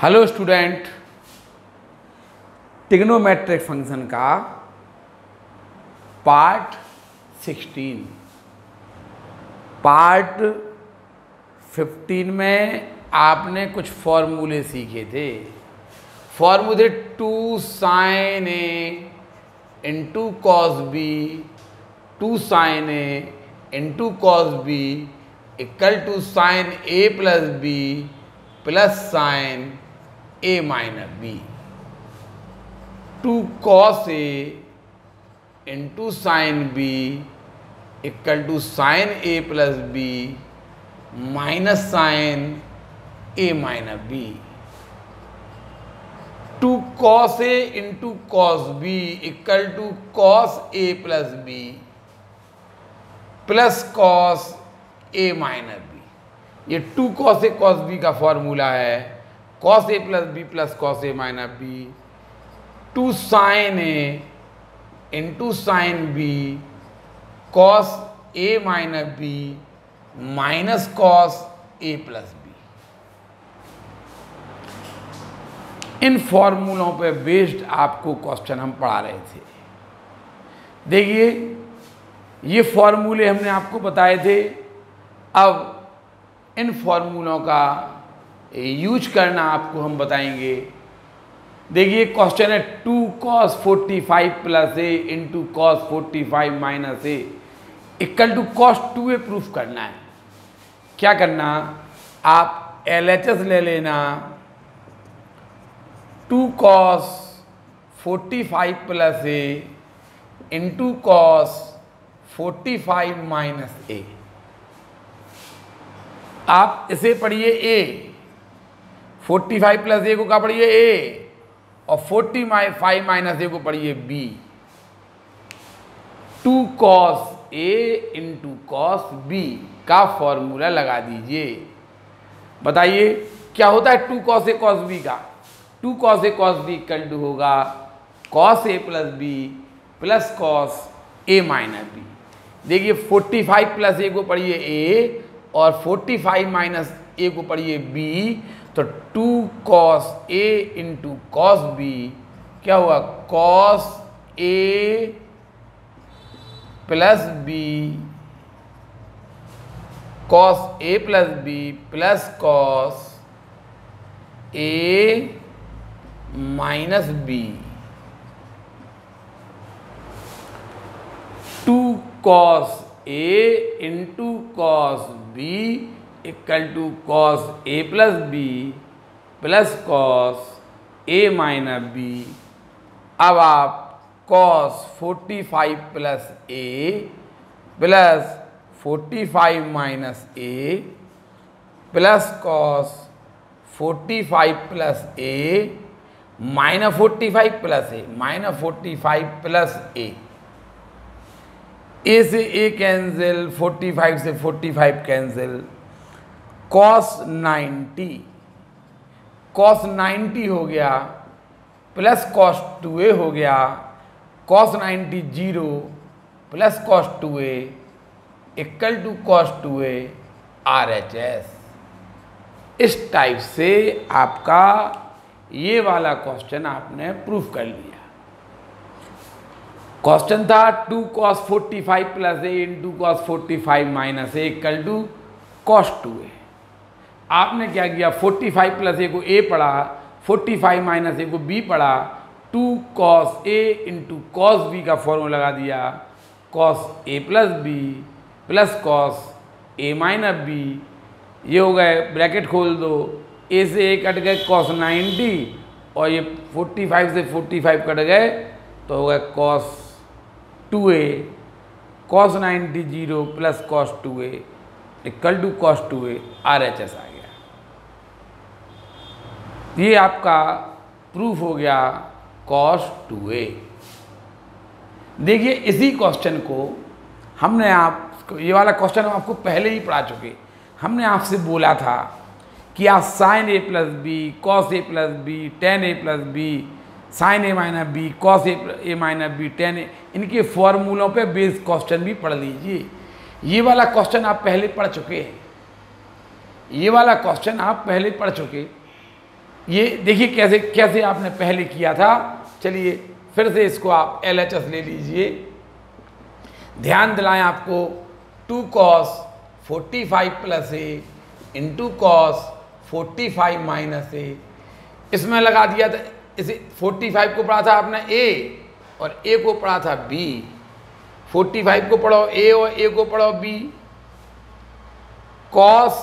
Hello student, trigonometric function का part 16 part 15 में आपने कुछ फॉर्मूले सीखे थे। फॉर्मूले 2 sin A into cos B, 2 sin A into cos B equal to sine A plus B plus sine A minus B. 2 cos A into sine B equal to sine A plus B minus sine A minus B. 2 cos A into cos B equal to cos A plus B plus cos A minus B. ये 2 cos A cos B का formula है। cos A plus B plus cos A minus B. 2 sin A into sine B cos A minus B minus cos A plus B. इन फॉर्मूलों पे based आपको question हम पढ़ा रहे थे। देखिए, ये फॉर्मूले हमने आपको बताए थे। अब इन फॉर्मूलों का यूज करना आपको हम बताएंगे। देखिए, क्वेश्चन है 2 cos 45 plus A into cos 45 minus A equal to कॉस 2a प्रूफ करना है। क्या करना, आप LHS ले लेना। 2 cos 45 plus A into cos 45 minus ए। आप इसे पढ़िए ए, 45 प्लस ए को क्या पढ़िए ए, और 45 माइनस ए को पढ़िए B. 2 cos A into cos B का फॉर्मूला लगा दीजिए। बताइए क्या होता है 2 cos A cos B का। 2 cos A cos B equal to होगा cos A plus B plus cos A minus B. देखिए, 45 प्लस ए को पढ़िए ए और 45 माइनस ए को पढ़िए बी, तो 2 cos A into cos B क्या हुआ, cos A plus B cos A plus B plus cos A minus B. 2 cos A into cos B equal to cos A plus B plus cos A minus B. अब आप cos 45 plus A plus 45 minus A plus cos 45 plus A minus 45 plus A minus 45 plus A से A cancel, 45 से 45 cancel, cos 90 हो गया plus cos 2a हो गया, cos 90 0 plus cos 2a equal to cos 2a RHS। इस type से आपका ये वाला क्वेश्चन आपने प्रूफ कर लिया। क्वेश्चन था 2 cos 45 plus A into cos 45 minus A equal to cos 2a। आपने क्या किया, 45 प्लस ए को ए पढ़ा, 45 माइनस ए को बी पढ़ा, 2 cos A into cos B का फॉर्मूला लगा दिया, cos A plus B plus cos A minus B. ये हो गए, ब्रैकेट खोल दो, ए से ए कट गए cos 90 और ये 45 से 45 कट गए तो हो गए cos 2a, cos 90 0 plus cos 2a equal to cos 2a RHS आ गया। ये आपका प्रूफ हो गया cos 2a। देखिए, इसी क्वेश्चन को हमने ये वाला क्वेश्चन हम आपको पहले ही पढ़ा चुके। हमने आपसे बोला था कि आप sine A plus B cos A plus B ten A plus B sign A minus B cos A minus B ten ए, इनके फॉर्मूलों पे बेस्ड क्वेश्चन भी पढ़ लीजिए। ये वाला क्वेश्चन आप पहले पढ़ चुके हैं। ये वाला क्वेश्चन आप पहले पढ़ चुके। ये देखिए कैसे कैसे आपने पहले किया था। चलिए फिर से इसको आप LHS ले लीजिए। ध्यान दिलाएं आपको 2 cos 45 plus A into cos 45 minus ए, इसमें लगा दिया था। इसे 45 को पढ़ा था आपने ए और ए को पढ़ा था बी। 45 को पढ़ो ए और ए को पढ़ो बी। कॉस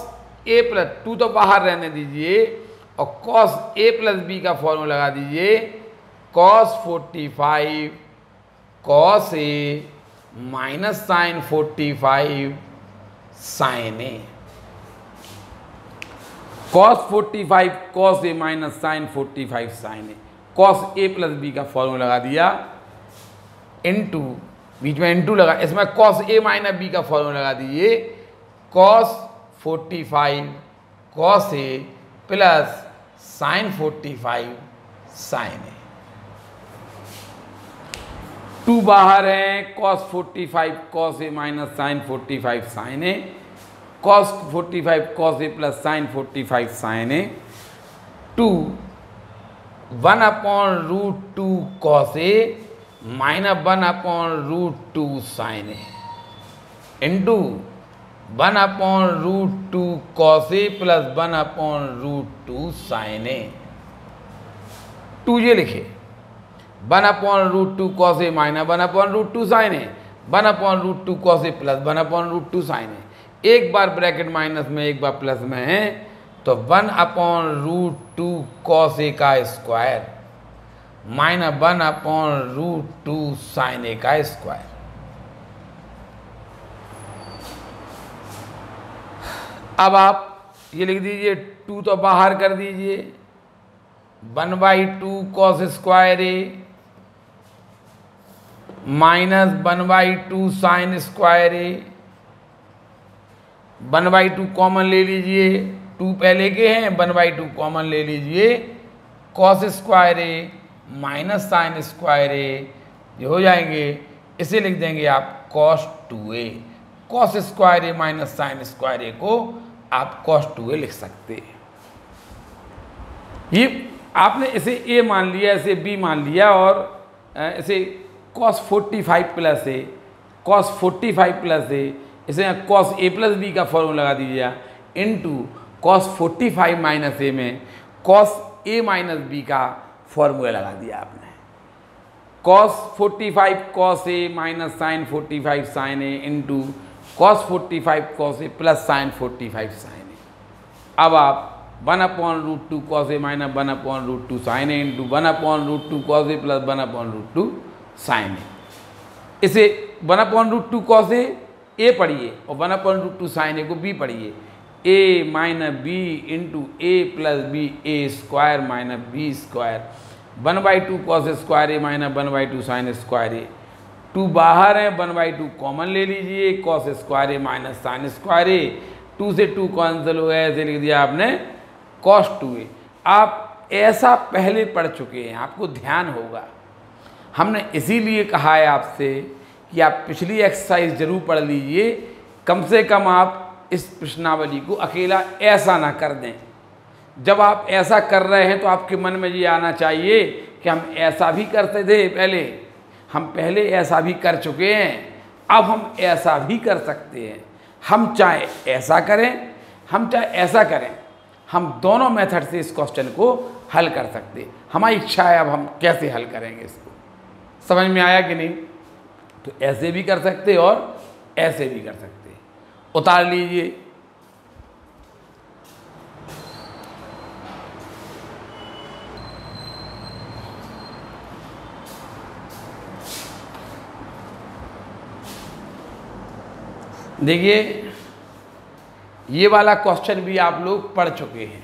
ए प्लस 2 तो बाहर रहने दीजिए और कॉस ए प्लस बी का फॉर्मूला लगा दीजिए। Cos 45 cos A minus sign 45 sign A. Cos 45 cos A minus sign 45 sign A. Cos A plus B का फॉर्मूला लगा दिया इनटू, बीच में इनटू लगा, इसमें कॉस ए माइनस बी का फॉर्मूला लगा दीजिए। Cos 45 cos A plus sign 45 sign ए। 2 बाहर है, cos 45 cos A minus sign 45 sign A. Cos 45 cos A plus sign 45 sign A. 2 1/√2 cos A minus 1/√2 sign A into 1/√2 cos A plus 1/√2 sign ए। 2 ये लिखे 1/√2 cos A minus 1/√2 sign A, 1/√2 cos A plus 1/√2 sign ए। एक बार bracket minus में एक बार plus में है तो 1/√2 cos A का square minus 1/√2 sign A का स्क्वायर। अब आप ये लिख दीजिए 2 तो बाहर कर दीजिए 1/2 cos square A minus 1/2 sine square A. 1/2 common ले लीजिए, 2 पहले के हैं, 1/2 कॉमन ले लीजिए। Cos square A minus sine square ए ये हो जाएंगे, इसे लिख देंगे आप cos 2a। Cos square A minus sine square ए को आप कॉस 2a लिख सकते हैं। ये आपने इसे a मान लिया, इसे b मान लिया और इसे कॉस 45 प्लस ए, कॉस 45 प्लस ए, इसे कॉस ए प्लस बी का फॉर्मूला लगा दीजिए इनटू कॉस 45 माइनस ए में कॉस ए माइनस बी का फॉर्मूला लगा दिया आपने। Cos 45 cos A minus sign 45 sign A into cos 45 cos A plus sign 45 sign A. अब आप 1/√2 cos A minus 1/√2 sign A into 1/√2 cos A plus 1/√2 sign ए। इसे 1/√2 cos A पढ़िए और 1/√2 sign ए को बी पढ़िए। A minus B into A plus B A square minus B square 1/2 cos square A minus 1/2 sine square A. 2 बाहर है, 1/2 common ले लीजिए, cos square A minus sine square A. 2 से 2 cancel हो गया, ऐसे लिख दिया आपने कॉस 2a। आप ऐसा पहले पढ़ चुके हैं, आपको ध्यान होगा। हमने इसीलिए कहा है आपसे कि आप पिछली एक्सरसाइज जरूर पढ़ लीजिए, कम से कम आप इस प्रश्नावली को अकेला ऐसा ना कर दें। जब आप ऐसा कर रहे हैं तो आपके मन में ये आना चाहिए कि हम ऐसा भी करते थे पहले, हम पहले ऐसा भी कर चुके हैं, अब हम ऐसा भी कर सकते हैं। हम चाहे ऐसा करें, हम चाहे ऐसा करें, हम दोनों मेथड से इस क्वेश्चन को हल कर सकते हैं। हमारी इच्छा है अब हम कैसे हल करेंगे इसको। समझ में आया कि नहीं? तो ऐसे भी कर सकते और ऐसे भी कर सकते। उतार लीजिए। देखिए ये वाला क्वेश्चन भी आप लोग पढ़ चुके हैं।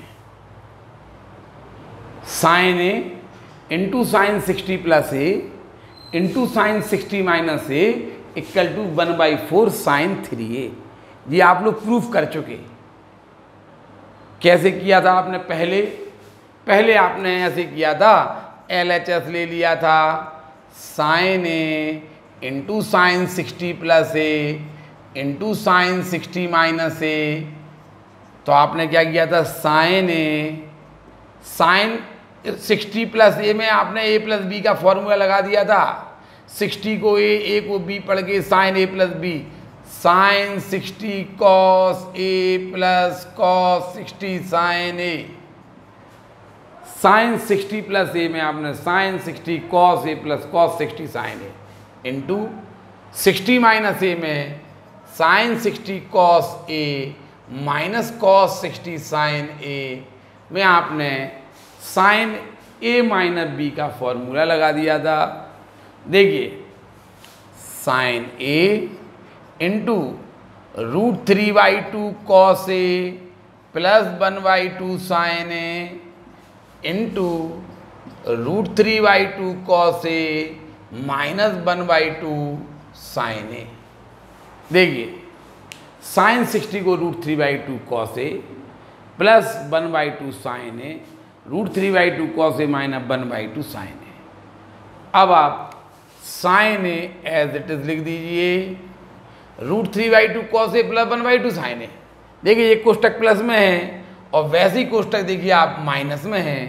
Sine A into sine 60 plus A into sine 60 minus A equal to 1/4 sine 3a। ये आप लोग प्रूफ कर चुके। कैसे किया था आपने? पहले आपने ऐसे किया था, LHS ले लिया था sign A into sine 60 plus A into sine 60 minus ए। तो आपने क्या किया था? साइन ए साइन 60 प्लस ए में आपने ए प्लस बी का फॉर्मूला लगा दिया था। 60 को ए को बी पढ़ के sign A plus B, sign 60 cos A plus cos 60 sign A. Sign 60 plus ए में आपने sign 60 cos A plus cos 60 sign A into 60 minus ए में sign 60 cos A minus cos 60 sign ए में आपने साइन ए माइनस बी का formula लगा दिया था। देखिए sign A into √3/2 cos A plus 1/2 sine A into √3/2 cos A minus 1/2 sine A. देखिए sine 60 को √3/2 cos A plus 1/2 sine A, √3/2 cos A minus 1/2 sine A. अब आप sine A as it is लिख दीजिए, √3/2 cos A plus 1/2 sine A. देखिए ये कोष्टक plus में है और वैसे ही कोष्टक देखिए आप माइनस में है।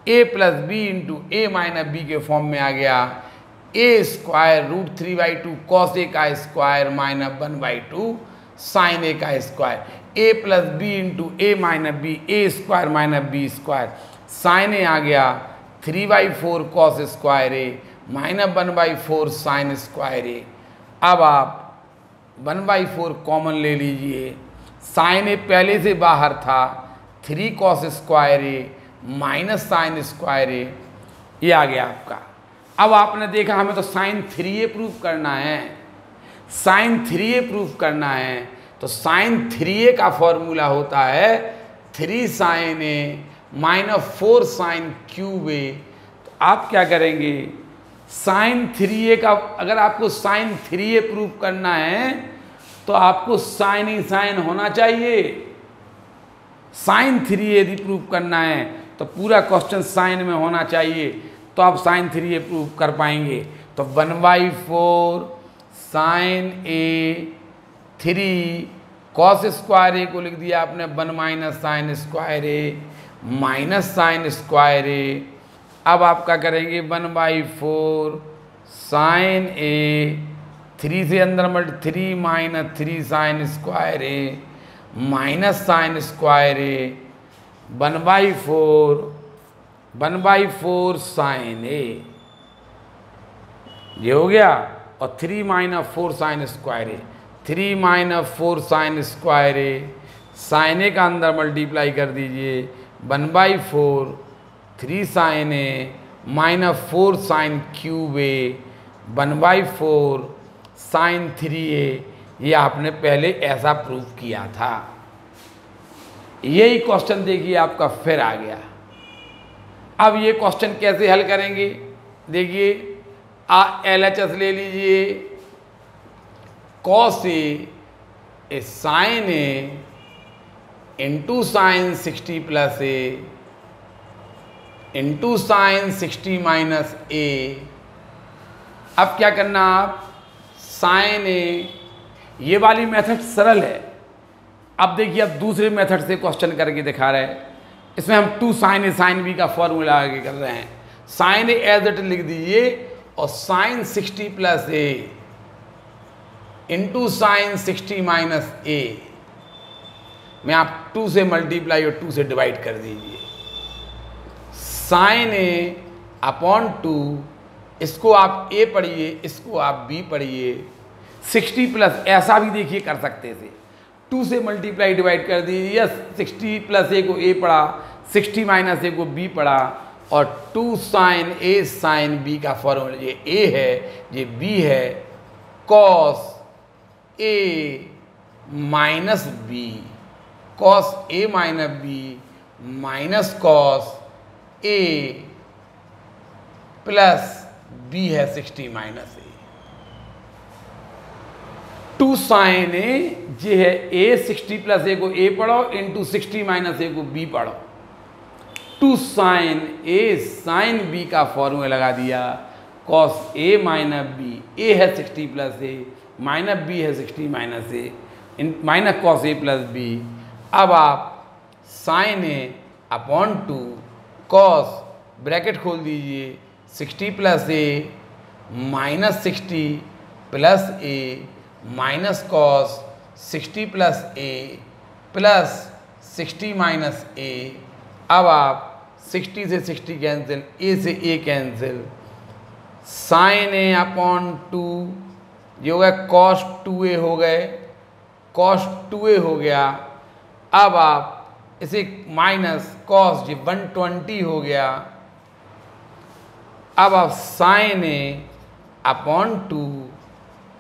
ए plus B into A minus B के फॉर्म में आ गया, ए स्क्वायर √3/2 कॉस ए का स्क्वायर माइनस 1/2 साइन ए का square, A plus B into A minus B, A square minus B square, sine A आ गया 3/4 cos square A minus 1/4 sine square A. अब आप 1/4 common ले लीजिए, साइन ए पहले से बाहर था, 3 cos square A minus sine square ए, ये आ गया आपका। अब आपने देखा हमें तो साइन 3a प्रूफ करना है, साइन 3a प्रूफ करना है तो साइन 3a का फॉर्मूला होता है 3 sign A minus 4 sine cube ए। तो आप क्या करेंगे, साइन 3a का, अगर आपको साइन 3a प्रूफ करना है तो आपको साइन ही साइन होना चाहिए। साइन 3a यदि प्रूफ करना है तो पूरा क्वेश्चन साइन में होना चाहिए, तो आप साइन 3a प्रूफ कर पाएंगे। तो 1/4 साइन ए 3 कॉस स्क्वायर ए को लिख दिया आपने 1 minus sine square A minus sine square A. अब आप क्या करेंगे, 1/4 साइन ए 3 से अंदर malt 3 minus 3 sign square A minus sine square A 1/4 sign ए, ये हो गया। और 3 minus 4 sign square A, 3 minus 4 sign square A, sign A का अंदर मल्टीप्लाई कर दीजिए 1/4 3 sign A minus 4 sine cube A 1/4 sine 3a। ये आपने पहले ऐसा प्रूफ किया था। यही क्वेश्चन देखिए आपका फिर आ गया। अब ये क्वेश्चन कैसे हल करेंगे, देखिए LHS ले लीजिए, cos A sign A into sine 60 plus A into sine 60 minus ए। अब क्या करना आप, साइन ए, ये वाली मेथड सरल है। अब देखिए अब दूसरे मेथड से क्वेश्चन करके दिखा रहे हैं। इसमें हम 2 साइन ए साइन बी का फॉर्मूला आगे कर रहे हैं। साइन ए एज इट लिख दीजिए और sign 60 plus A into sine 60 minus ए में आप 2 से मल्टीप्लाई और 2 से डिवाइड कर दीजिए। साइन ए अपॉन 2, इसको आप ए पढ़िए, इसको आप बी पढ़िए। 60 प्लस ऐसा भी देखिए कर सकते थे, 2 से मल्टीप्लाई डिवाइड कर दीजिए, या 60 प्लस ए को ए पढ़ा, 60 माइनस ए को बी पढ़ा, और 2 साइन ए साइन बी का फॉर्मूला, ये ए है ये बी है, cos A minus B, cos A minus B minus cos A plus B है 60 माइनस ए। 2 साइन ए ये है ए, 60 प्लस ए को ए पढ़ो इंटू 60 माइनस ए को बी पढ़ो। 2 साइन ए साइन बी का फॉर्मूला लगा दिया, कॉस ए माइनस बी, ए है 60 प्लस ए माइनस बी है 60 minus A minus cos A plus B. अब आप sine A upon 2 cos bracket खोल दीजिए 60 plus A minus 60 plus A minus cos 60 plus A plus 60 minus ए। अब आप 60 से 60 cancel, ए से A cancel, sign A upon 2 ये हो गया कॉस 2a हो गए, कॉस 2a हो गया। अब आप इसे माइनस कॉस ये 120 हो गया। अब आप sine A upon 2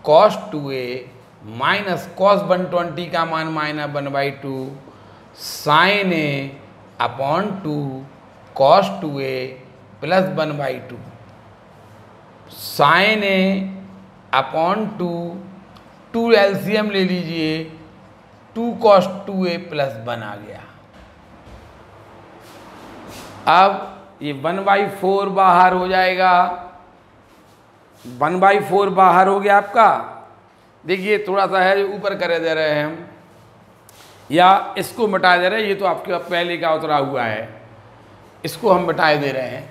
cos 2a minus cos 120 का मान minus 1/2 sine A upon 2 cos 2a plus 1/2 sine A upon 2 LCM ले लीजिए 2 कॉस 2a प्लस 1 आ गया। अब ये 1/4 बाहर हो जाएगा, 1/4 बाहर हो गया आपका। देखिए थोड़ा सा है ऊपर करे दे रहे हैं हम या इसको मिटा दे रहे हैं, ये तो आपके पहले का उतरा हुआ है, इसको हम मिटाए दे रहे हैं।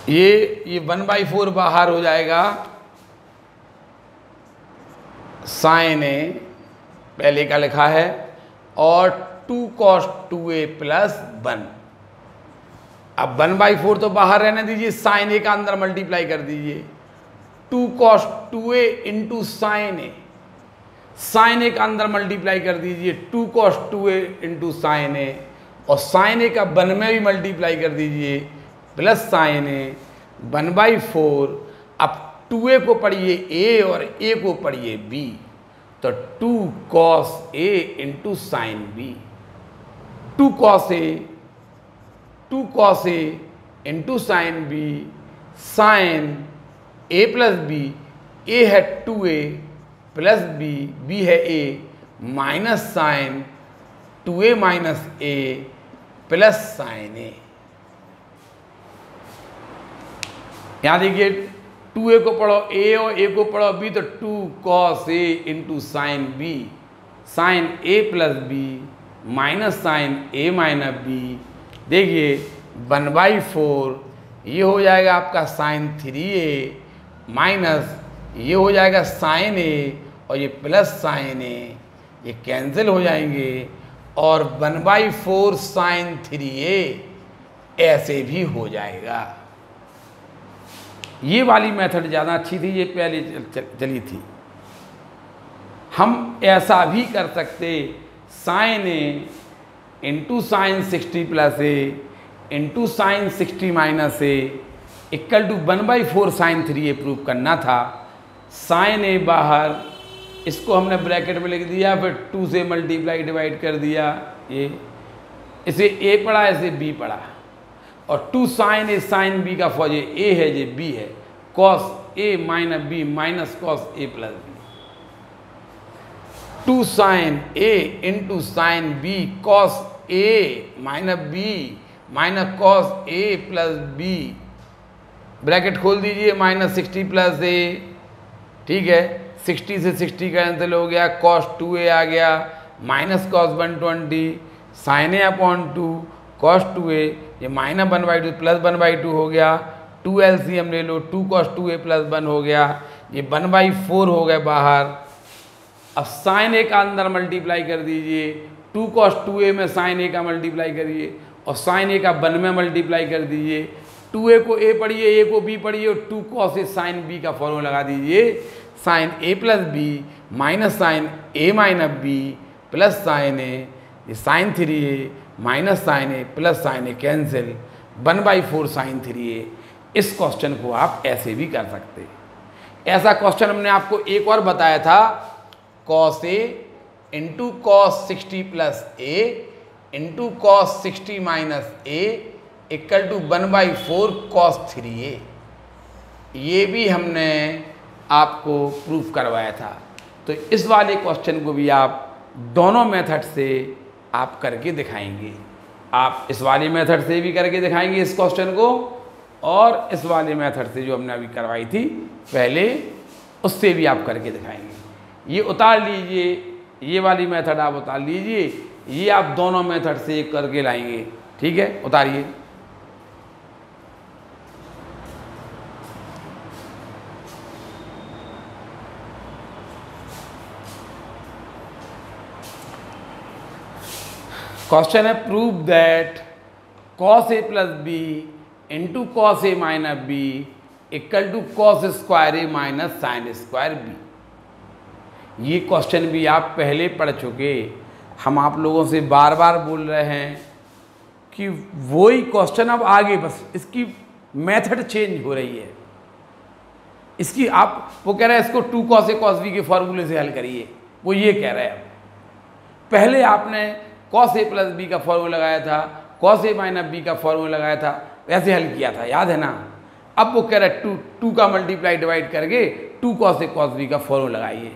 ये 1/4 बाहर हो जाएगा, साइन ए पहले का लिखा है और 2 cos 2a प्लस 1। अब 1/4 तो बाहर रहने दीजिए, साइन ए का अंदर मल्टीप्लाई कर दीजिए 2 cos 2a into sine A, sign A का अंदर मल्टीप्लाई कर दीजिए 2 cos 2a इंटू साइन ए और साइन ए का 1 में भी मल्टीप्लाई कर दीजिए प्लस साइन ए 1/4। अब 2a को पढ़िए a और a को पढ़िए b, तो 2 cos a into sine b, 2 cos a into sine b, sine a plus b, a है 2a प्लस b, b है a minus sine 2a minus a plus sine a। यहाँ देखिए 2a को पढ़ो a और a को पढ़ो b, तो 2 cos a into sine b, sine a plus b minus sine a minus b। देखिए 1/4 ये हो जाएगा आपका साइन 3a माइनस ये हो जाएगा साइन a और ये प्लस साइन a, ये कैंसिल हो जाएंगे और 1/4 साइन 3a ऐसे भी हो जाएगा। ये वाली मेथड ज़्यादा अच्छी थी, ये पहले चली थी। हम ऐसा भी कर सकते, sine A into sine 60 plus A into sine 60 minus A equal to 1/4 sine 3a prove करना था। साइन ए बाहर, इसको हमने ब्रैकेट में लिख दिया, फिर 2 से मल्टीप्लाई डिवाइड कर दिया, ये इसे a पढ़ा इसे b पढ़ा और 2 साइन ए साइन b का फॉर्म ये a है ये b है, cos a minus b minus cos a plus b, 2 sine a into sine b cos a minus b minus cos a plus b, bracket खोल दीजिए minus 60 plus a, ठीक है 60 से 60 कैंसिल हो गया, कॉस 2a आ गया minus cos 120 sign A upon 2 cos 2a, ये minus 1/2 plus 1/2 हो गया, 2 एलसीएम ले लो 2 cos 2a प्लस 1 हो गया, ये 1/4 हो गए बाहर। अब साइन ए का अंदर मल्टीप्लाई कर दीजिए, 2 cos 2a में साइन ए का मल्टीप्लाई करिए और साइन ए का 1 में मल्टीप्लाई कर दीजिए, 2a को a पढ़िए a को b पढ़िए और 2 cos a साइन b का फॉर्मूला लगा दीजिए, sine a plus b minus sine a minus b plus sine a, ये sine 3a minus sine a plus sine a cancel 1/4 sine 3a। इस question को आप ऐसे भी कर सकते हैं। ऐसा क्वेश्चन हमने आपको एक और बताया था, cos a into cos 60 plus a into cos 60 minus a equal to 1/4 cos 3a। ये भी हमने आपको प्रूफ करवाया था। तो इस वाले क्वेश्चन को भी आप दोनों मेथड से आप करके दिखाएंगे। आप इस वाले मेथड से भी करके दिखाएंगे इस क्वेश्चन को, और इस वाले मेथड से जो हमने अभी करवाई थी पहले, उससे भी आप करके दिखाएंगे। ये उतार लीजिए, ये वाली मेथड आप उतार लीजिए, ये आप दोनों मेथड से एक करके लाएंगे। ठीक है, उतारिए। क्वेश्चन है prove that cos a plus B into cos A minus B equal to cos square A minus sine square B. ये क्वेश्चन भी आप पहले पढ़ चुके, हम आप लोगों से बार बार बोल रहे हैं कि वही क्वेश्चन अब आगे, बस इसकी मेथड चेंज हो रही है। इसकी आप, वो कह रहे हैं इसको 2 cos a cos b के फॉर्मूले से हल करिए, वो ये कह रहे हैं। पहले आपने cos a प्लस बी का फॉर्मूला लगाया था, cos a माइनस बी का फॉर्मूला लगाया था, वैसे हल किया था, याद है ना। अब वो कह रहा है 2 का मल्टीप्लाई डिवाइड करके 2 cos a cos b का फॉर्मूला लगाइए।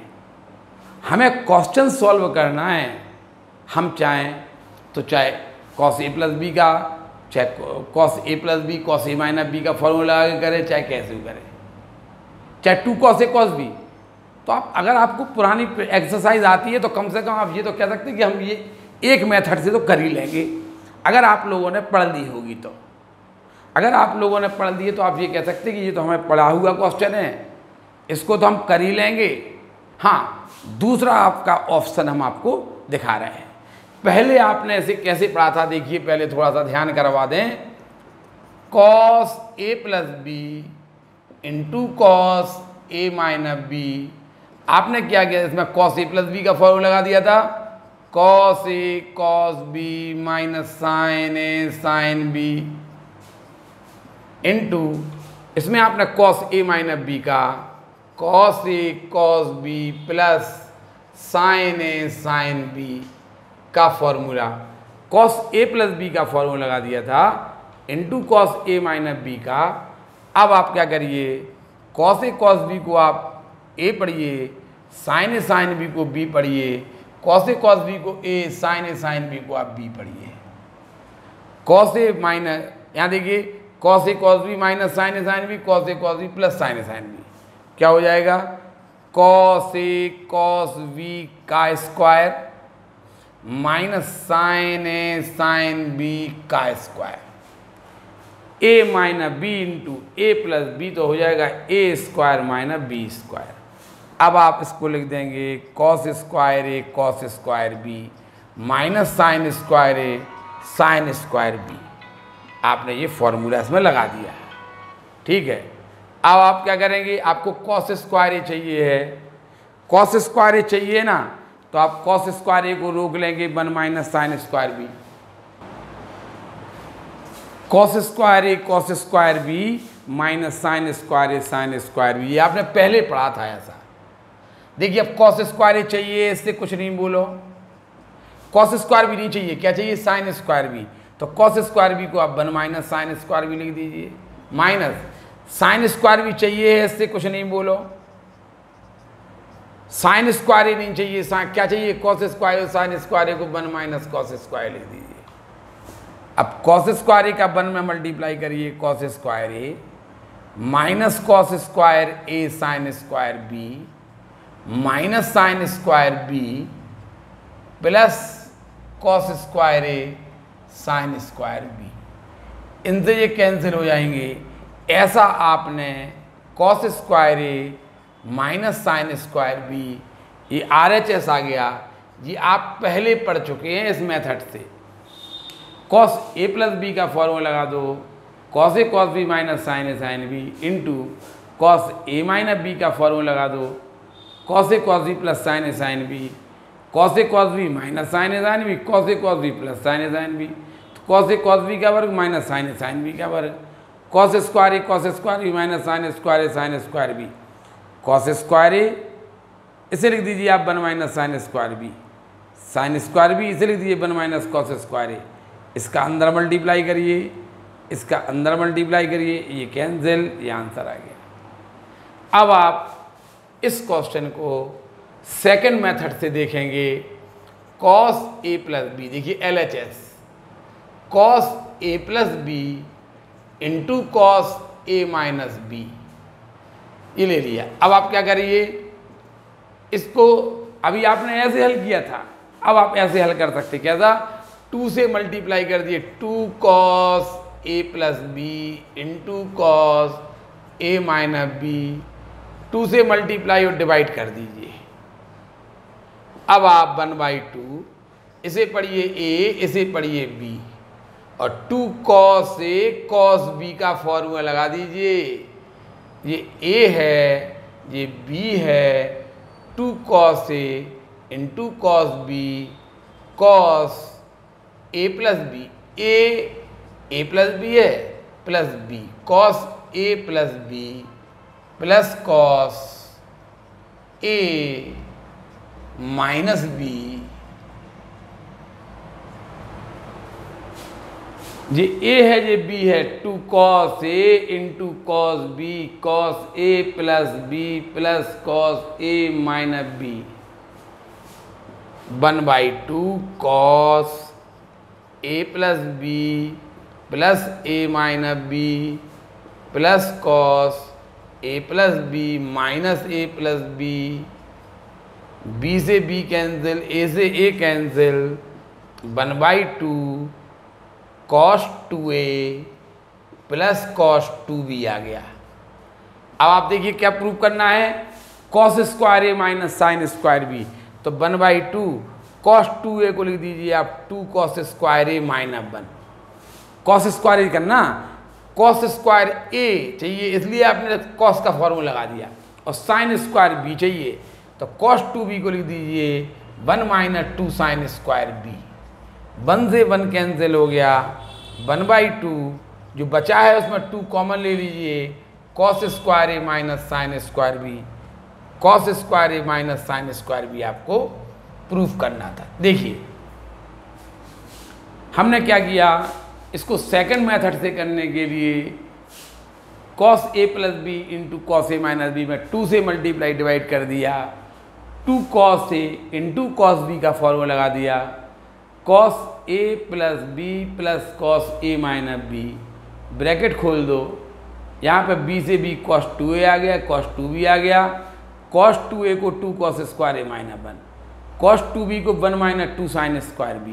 हमें क्वेश्चन सॉल्व करना है, हम चाहें तो चाहे cos a प्लस बी का, चाहे cos a plus B cos a minus B का फॉर्मूला लगा के करें, चाहे कैसे भी करें, चाहे 2 cos a cos b। तो आप, अगर आपको पुरानी एक्सरसाइज आती है तो कम से कम आप ये तो कह सकते हैं कि हम ये एक मेथड से तो कर ही लेंगे, अगर आप लोगों ने पढ़ ली होगी तो। अगर आप लोगों ने पढ़ लिए तो आप ये कह सकते हैं कि ये तो हमें पढ़ा हुआ क्वेश्चन है, इसको तो हम कर ही लेंगे। हाँ, दूसरा आपका ऑप्शन हम आपको दिखा रहे हैं। पहले आपने ऐसे कैसे पढ़ा था, देखिए, पहले थोड़ा सा ध्यान करवा दें। cos a plus B into cos A minus B, आपने क्या किया, इसमें cos a प्लस बी का फॉर्मूला लगा दिया था, cos a cos b minus sine a sine b into, इसमें आपने cos a माइनस b का cos a cos b plus sine a sine b का formula, cos a plus b का formula लगा दिया था into cos a minus b का। अब आप क्या करिए, cos a cos b को आप a पढ़िए, साइन a साइन b को b पढ़िए, cos a cos b को a, sine a sine b को आप b पढ़िए। cos a माइनस, यहाँ देखिए, cos a cos b minus sine a sine b, cos a cos b plus sine a sine b, क्या हो जाएगा, cos a cos b का square minus sine a sine b का square, a minus b into A plus B, तो हो जाएगा a square minus b square. अब आप इसको लिख देंगे cos square a cos square b minus sine square a sine square b। आपने ये फॉर्मूला इसमें लगा दिया है, ठीक है। अब आप क्या करेंगे, आपको cos स्क्वायर a चाहिए है, cos स्क्वायर a चाहिए ना, तो आप cos स्क्वायर a को रोक लेंगे 1 minus sine square b, cos square a cos square b minus sine square a sine square b। ये आपने पहले पढ़ा था ऐसा। देखिए, अब cos स्क्वायर a चाहिए, इससे कुछ नहीं बोलो, cos स्क्वायर भी नहीं चाहिए, क्या चाहिए, साइन स्क्वायर b। तो cos स्क्वायर b को आप 1 माइनस साइन स्क्वायर b लिख दीजिए, माइनस साइन स्क्वायर भी चाहिए, इससे कुछ नहीं बोलो, साइन स्क्वायर ही नहीं चाहिए, क्या चाहिए, cos स्क्वायर साइन स्क्वायर को 1 माइनस cos स्क्वायर लिख दीजिए। अब cos स्क्वायर का 1 में मल्टीप्लाई करिए, cos square a minus cos square a sine square b minus sine square b plus cos square a sine square b। इनसे ये cancel हो जाएंगे। ऐसा आपने cos square a minus sine square b, ये RHS आ गया, ये आप पहले पढ़ चुके हैं इस मेथड से। cos a प्लस बी का फॉर्मूला लगा दो, cos a cos b minus sine a sine b into cos a minus b का फॉर्मूला लगा दो, cos a cos b plus sine a sine b, cos a cos b minus sine a sine b, cos a cos b plus sine a sine b, तो cos a cos b का वर्ग minus sine a sine b का वर्ग, cos square b minus sine square a sine square b, cos square a इसे लिख दीजिए आप 1 minus sine square b, sign square b इसे लिख दीजिए 1 माइनस cos स्क्वायर a। इसका अंदर मल्टीप्लाई करिए, इसका अंदर मल्टीप्लाई करिए, ये कैंसिल, ये आंसर आ गया। अब आप इस क्वेश्चन को सेकंड मेथड से देखेंगे, cos a प्लस बी, देखिए LHS, cos a plus B into cos a minus B, ये ले लिया। अब आप क्या करिए, इसको अभी आपने ऐसे हल किया था, अब आप ऐसे हल कर सकते। क्या था? 2 से मल्टीप्लाई कर दिए 2 cos a plus B into cos a minus B, 2 से मल्टीप्लाई और डिवाइड कर दीजिए। अब आप 1/2 इसे पढ़िए a, इसे पढ़िए b, और 2 cos a cos b का फॉर्मूला लगा दीजिए। ये a है, ये b है, 2 cos a into cos b cos a plus B, a plus B है plus b cos a plus b plus cos a minus b। ये a है, ये b है, 2 cos a into cos b cos a plus b plus cos a minus b, 1/2 cos a plus b plus a minus b plus cos a plus b minus a plus b, b से b cancel, a से a cancel, 1/2 cos 2a plus cos 2b आ गया। अब आप देखिए क्या prove करना है, cos square a minus sine square b, तो 1/2 cos 2a को लिख दीजिए आप 2 cos square a minus 1, cos square a करना, cos स्क्वायर a चाहिए इसलिए आपने cos का फॉर्मूला लगा दिया, और साइन स्क्वायर b चाहिए तो cos 2b को लिख दीजिए 1 माइनस 2 साइन स्क्वायर b, 1 से 1 कैंसिल हो गया, 1/2 जो बचा है उसमें 2 कॉमन ले लीजिए, cos square a minus sine square b, cos square a minus sine square b आपको प्रूफ करना था। देखिए हमने क्या किया, इसको सेकंड मेथड से करने के लिए cos a plus B into cos A minus B में 2 से मल्टीप्लाई डिवाइड कर दिया, 2 cos a into cos B का फॉर्मूला लगा दिया, cos a plus B plus cos a minus B, bracket खोल दो, यहाँ पे b से b cos 2a आ गया, cos 2b आ गया, cos 2a को 2 cos square a minus 1, cos 2b को 1 माइनस 2 साइन स्क्वायर b,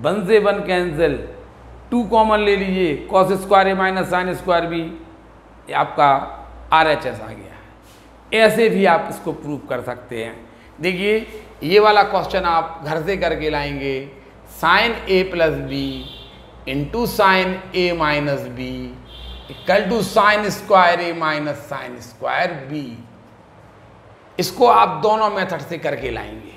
1 से 1 कैंसिल, 2 कॉमन ले लीजिए, cos square a minus sine square b, ये आपका RHS आ गया। ऐसे भी आप इसको प्रूव कर सकते हैं। देखिए ये वाला क्वेश्चन आप घर से करके लाएंगे, sine a plus B into sine a minus B equal to sine square a minus sine square b। इसको आप दोनों मेथड से करके लाएंगे।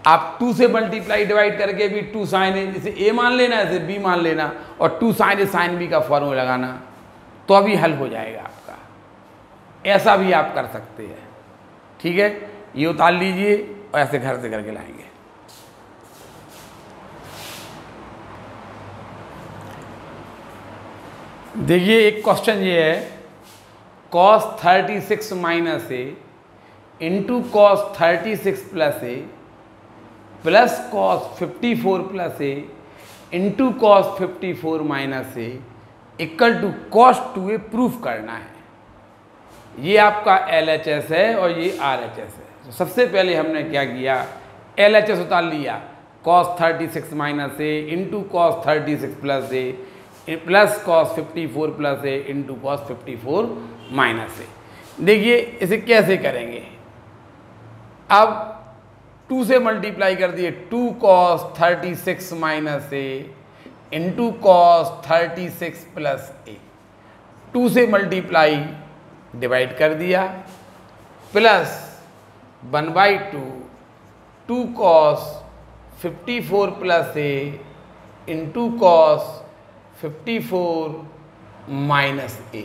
आप 2 से मल्टीप्लाई डिवाइड करके भी 2 साइन ए, इसे a मान लेना, इसे b मान लेना, और 2 साइन ए साइन b का फॉर्मूला लगाना, तो अभी हल हो जाएगा आपका। ऐसा भी आप कर सकते हैं। ठीक है, ये उतार लीजिए और ऐसे घर से करके लाएंगे। देखिए एक क्वेश्चन ये है, cos 36 minus A into cos 36 plus A plus cos 54 plus A into cos 54 minus A equal to cos 2a proof करना है। ये आपका LHS है और ये RHS है। तो सबसे पहले हमने क्या किया, LHS उतार लिया, cos 36 minus A into cos 36 plus A plus cos 54 plus A into cos 54 minus ए। देखिए इसे कैसे करेंगे, अब 2 से मल्टीप्लाई कर दिए, 2 cos 36 minus A into cos 36 plus ए, 2 से मल्टीप्लाई डिवाइड कर दिया, plus 1/2 2 cos 54 plus A into cos 54 minus A,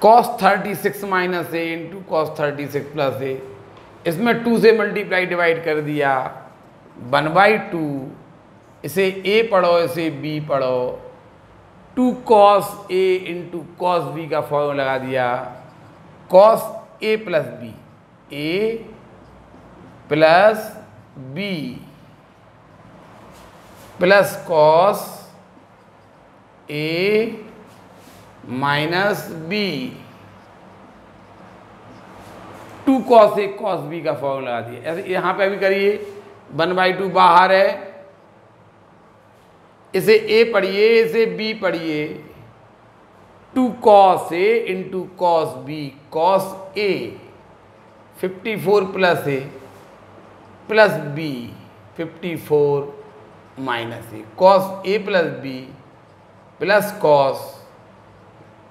cos 36 minus A into cos 36 plus ए, इसमें 2 से मल्टीप्लाई डिवाइड कर दिया, 1/2 इसे a पढ़ो, इसे b पढ़ो, 2 cos a into cos b का फॉर्मूला लगा दिया, cos a plus b, a plus b plus cos a minus b 2 cos A cos B का फॉर्मूला लगा दिया। ऐसे यहाँ पे अभी करिए, 1/2 बाहर है, इसे A पढ़िए, इसे B पढ़िए, 2 cos A into cos B, cos A 54 plus A plus B 54 minus A, cos A plus B plus cos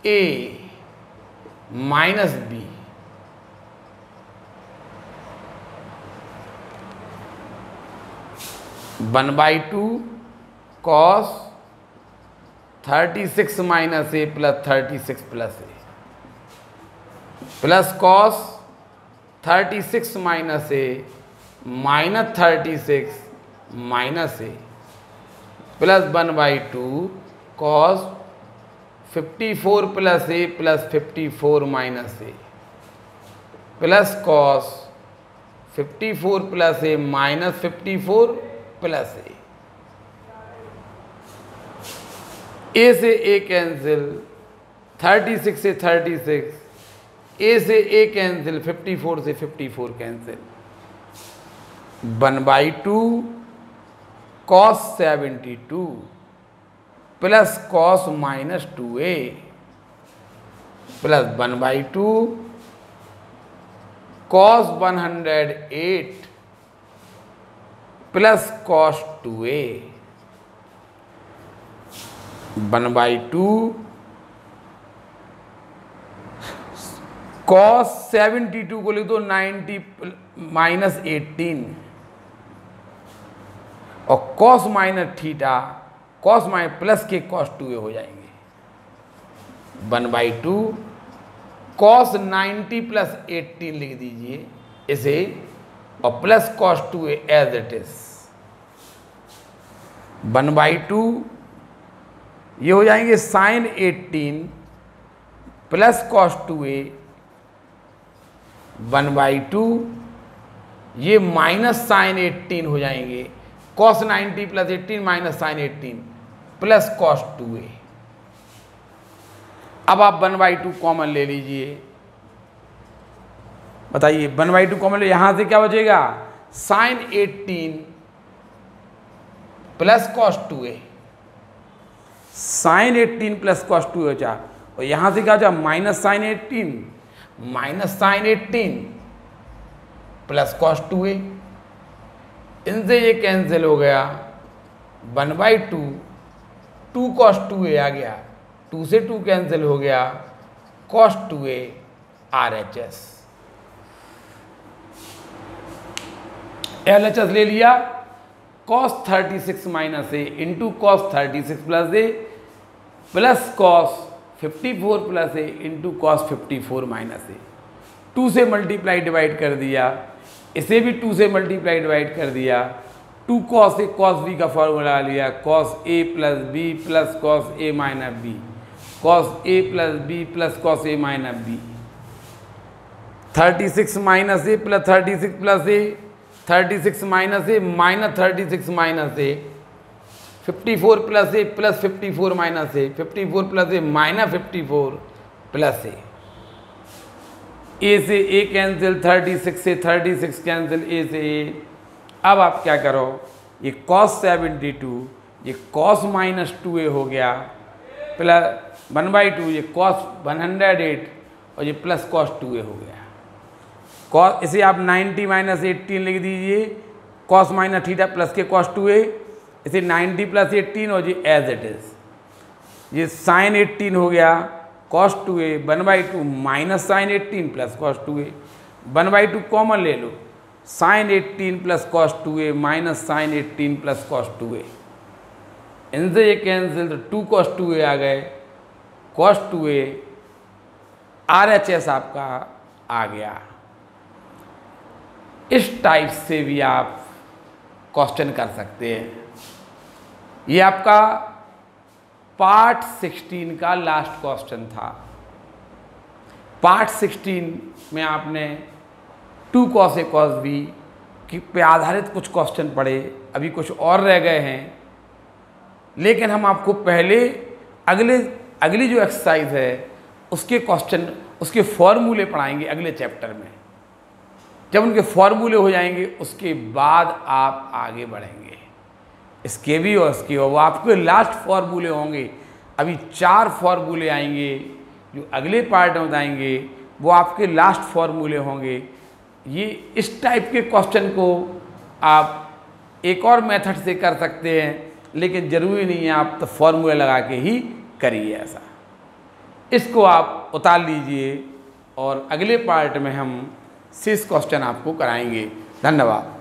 A minus B, one by two cos 36 minus A plus 36 plus A plus cos 36 minus A minus 36 minus A plus 1/2 cos 54 plus A plus 54 minus A plus cos 54 plus A minus 54 plus A से A cancel, 36 से 36, A से A cancel, 54 से 54 cancel, 1/2 cos 72 plus cos minus 2A plus 1/2 cos 108 plus cos 2A, 1/2 cos 72 को लिख दो 90 minus 18 और cos minus theta, cos minus plus के cos 2A हो जाएंगे, 1/2 cos 90 प्लस 18 लिख दीजिए इसे, और plus cos 2A as it is, 1/2 ये हो जाएंगे साइन 18 प्लस cos 2A, 1/2 ये माइनस साइन 18 हो जाएंगे, cos 90 plus 18 minus sine 18 plus cos 2A। अब आप 1/2 कॉमन ले लीजिए, बताइए 1/2 कॉमन ले, यहां से क्या बचेगा, sine 18 plus cos 2A, sine 18 plus cos 2A बचा, और यहां से क्या बचा, minus sine 18 minus sine 18 plus cos 2A, इनसे ये कैंसिल हो गया, 1/2 2 cos 2A आ गया, 2 से 2 कैंसिल हो गया, cos 2A RHS, LHS ले लिया, cos 36 minus A into cos 36 plus A plus cos 54 plus A into cos 54 minus A, 2 से मल्टीप्लाई डिवाइड कर दिया, इसे भी 2 से मल्टीप्लाई डिवाइड कर दिया, 2 cos A cos B का फॉर्मूला लिया, cos A plus B plus cos A minus B, cos A plus B plus cos A minus B, 36 minus A plus 36 plus A, 36 minus A minus 36 minus A, 54 plus A plus 54 minus A, 54 plus A minus 54 plus A, A से A cancel, 36 से 36 cancel, A से A। अब आप क्या करो, ये cos 72 ये cos minus 2A हो गया, प्लस 1/2 ये cos 108 और ये प्लस cos 2A हो गया, cos, इसे आप 90 माइनस 18 लिख दीजिए, cos माइनस थीटा प्लस के cos 2A, इसे 90 प्लस 18 और ये एज इट इज, ये साइन 18 हो गया, cos 2A 1/2 minus sine 18 plus cos 2A, 1/2 common ले लो, sine 18 plus cos 2A minus sine 18 plus cos 2A, इनसे ये कैंसिल, तो 2 cos 2A आ गए, cos 2A RHS आपका आ गया। इस टाइप से भी आप क्वेश्चन कर सकते हैं। ये आपका पार्ट 16 का लास्ट क्वेश्चन था। पार्ट 16 में आपने 2 cos A cos B की पे आधारित कुछ क्वेश्चन पढ़े, अभी कुछ और रह गए हैं, लेकिन हम आपको पहले अगली जो एक्सरसाइज है उसके क्वेश्चन, उसके फॉर्मूले पढ़ाएंगे अगले चैप्टर में। जब उनके फॉर्मूले हो जाएंगे उसके बाद आप आगे बढ़ेंगे। इसके भी और इसके, और वो आपके लास्ट फॉर्मूले होंगे। अभी 4 फॉर्मूले आएंगे जो अगले पार्ट में बताएंगे, वो आपके लास्ट फॉर्मूले होंगे। ये इस टाइप के क्वेश्चन को आप एक और मेथड से कर सकते हैं, लेकिन ज़रूरी नहीं है आप तो फॉर्मूला लगा के ही करिए ऐसा। इसको आप उतार लीजिए और अगले पार्ट में हम शेष क्वेश्चन आपको कराएंगे। धन्यवाद।